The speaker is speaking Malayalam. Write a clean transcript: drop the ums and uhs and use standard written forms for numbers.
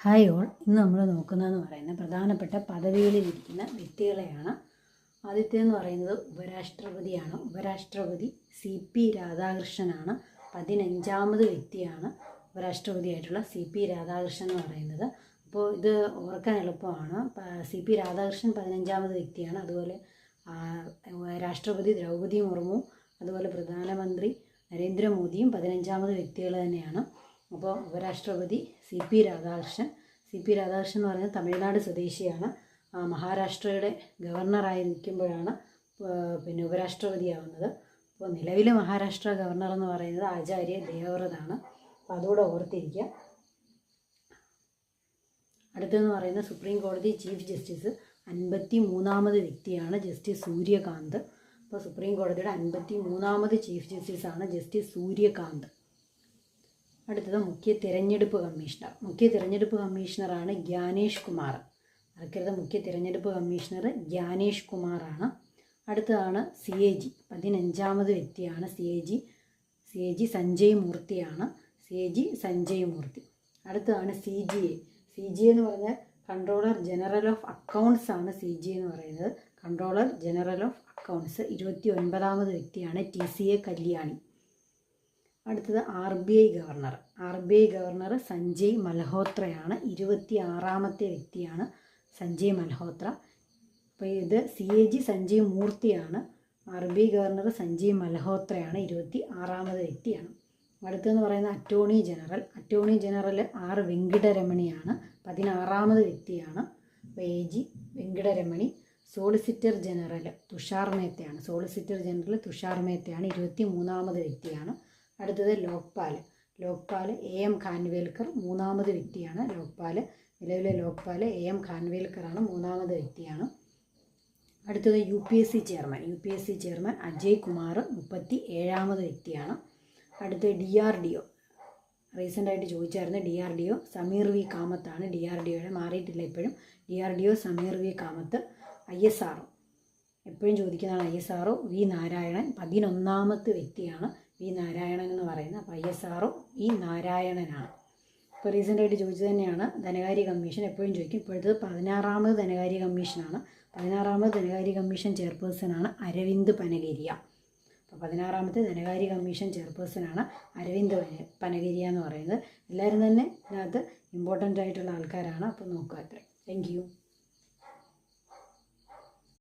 ഹായ് ഓൾ, ഇന്ന് നമ്മൾ നോക്കുന്നതെന്ന് പറയുന്നത് പ്രധാനപ്പെട്ട പദവികളിലിരിക്കുന്ന വ്യക്തികളെയാണ്. ആദ്യത്തേതെന്ന് പറയുന്നത് ഉപരാഷ്ട്രപതിയാണ്. ഉപരാഷ്ട്രപതി CP രാധാകൃഷ്ണനാണ്. 15ാമത് വ്യക്തിയാണ് ഉപരാഷ്ട്രപതിയായിട്ടുള്ള CP രാധാകൃഷ്ണൻ എന്ന് പറയുന്നത്. അപ്പോൾ ഇത് ഓർക്കാൻ എളുപ്പമാണ്. CP രാധാകൃഷ്ണൻ 15ാമത് വ്യക്തിയാണ്. അതുപോലെ രാഷ്ട്രപതി ദ്രൗപദി മുർമു, അതുപോലെ പ്രധാനമന്ത്രി നരേന്ദ്രമോദിയും 15ാമത് വ്യക്തികൾ തന്നെയാണ്. അപ്പോൾ ഉപരാഷ്ട്രപതി CP രാധാകൃഷ്ണൻ എന്ന് പറയുന്നത് തമിഴ്നാട് സ്വദേശിയാണ്. മഹാരാഷ്ട്രയുടെ ഗവർണറായിരിക്കുമ്പോഴാണ് ഉപരാഷ്ട്രപതിയാവുന്നത്. അപ്പോൾ നിലവിലെ മഹാരാഷ്ട്ര ഗവർണർ എന്ന് പറയുന്നത് ആചാര്യ ദേവവ്രതാണ്. അപ്പോൾ അതുകൂടെ ഓർത്തിരിക്കുക. അടുത്തെന്ന് പറയുന്നത് സുപ്രീം കോടതി ചീഫ് ജസ്റ്റിസ് 53ാമത് വ്യക്തിയാണ് ജസ്റ്റിസ് സൂര്യകാന്ത്. അപ്പോൾ സുപ്രീം കോടതിയുടെ 53ാമത് ചീഫ് ജസ്റ്റിസാണ് ജസ്റ്റിസ് സൂര്യകാന്ത്. അടുത്തത് മുഖ്യ തിരഞ്ഞെടുപ്പ് കമ്മീഷണർ. മുഖ്യ തിരഞ്ഞെടുപ്പ് കമ്മീഷണറാണ് ജ്ഞാനേഷ് കുമാർ. മറക്കരുത്, മുഖ്യ തിരഞ്ഞെടുപ്പ് കമ്മീഷണർ ജ്ഞാനേഷ് കുമാറാണ്. അടുത്തതാണ് CAG. 15ാമത് വ്യക്തിയാണ് CAG സഞ്ജയ് മൂർത്തിയാണ്. CAG സഞ്ജയ് മൂർത്തി. അടുത്തതാണ് CGA. എന്ന് പറഞ്ഞാൽ കൺട്രോളർ ജനറൽ ഓഫ് അക്കൗണ്ട്സ് ആണ്. CGA എന്ന് പറയുന്നത് കൺട്രോളർ ജനറൽ ഓഫ് അക്കൗണ്ട്സ്. 29ാമത് വ്യക്തിയാണ് TCA കല്യാണി. അടുത്തത് RBI ഗവർണർ സഞ്ജയ് മൽഹോത്രയാണ്. 26ാമത്തെ വ്യക്തിയാണ് സഞ്ജയ് മൽഹോത്ര. അപ്പോൾ ഇത് CAG സഞ്ജയ് മൂർത്തിയാണ്. RBI ഗവർണർ സഞ്ജയ് മൽഹോത്രയാണ്. 26ാമത് വ്യക്തിയാണ്. അടുത്തെന്ന് പറയുന്നത് അറ്റോർണി ജനറൽ R വെങ്കിടരമണിയാണ്. 16ാമത് വ്യക്തിയാണ്. അപ്പോൾ AG Venkataramani. Solicitor general Tushar മേത്തയാണ്. 23ാമത് വ്യക്തിയാണ്. അടുത്തത് ലോക്പാൽ AM ഖാൻവേൽക്കർ 3ാമത് വ്യക്തിയാണ്. നിലവിലെ ലോക്പാൽ AM ഖാൻവേൽക്കറാണ്. 3ാമത് വ്യക്തിയാണ്. അടുത്തത് UPSC ചെയർമാൻ അജയ് കുമാർ 37ാമത് വ്യക്തിയാണ്. അടുത്തത് DRDO. റീസെൻ്റായിട്ട് ചോദിച്ചായിരുന്നു. DRDO Sameer V കാമത്താണ്. DRDOയുടെ മാറിയിട്ടില്ല ഇപ്പോഴും. DRDO Sameer V Kamath. ISRO എപ്പോഴും ചോദിക്കുന്നതാണ്. ISRO V നാരായണൻ 11ാമത്തെ വ്യക്തിയാണ്. V നാരായണൻ എന്ന് പറയുന്നത്. അപ്പോൾ ISRO V നാരായണനാണ്. ഇപ്പോൾ റീസെൻ്റായിട്ട് ചോദിച്ചത് തന്നെയാണ്. ധനകാര്യ കമ്മീഷൻ എപ്പോഴും ചോദിക്കും. ഇപ്പോഴത്തെ 16ാമത് ധനകാര്യ കമ്മീഷനാണ്. 16ാമത് ധനകാര്യ കമ്മീഷൻ ചെയർപേഴ്സണാണ് അരവിന്ദ് പനഗരിയ. അപ്പോൾ 16ാമത്തെ ധനകാര്യ കമ്മീഷൻ ചെയർപേഴ്സണാണ് അരവിന്ദ് പനഗരിയ എന്ന് പറയുന്നത്. എല്ലാവരും തന്നെ ഇതിനകത്ത് ഇമ്പോർട്ടൻ്റ് ആയിട്ടുള്ള ആൾക്കാരാണ്. അപ്പോൾ നോക്കുക അത്രയും. Thank you.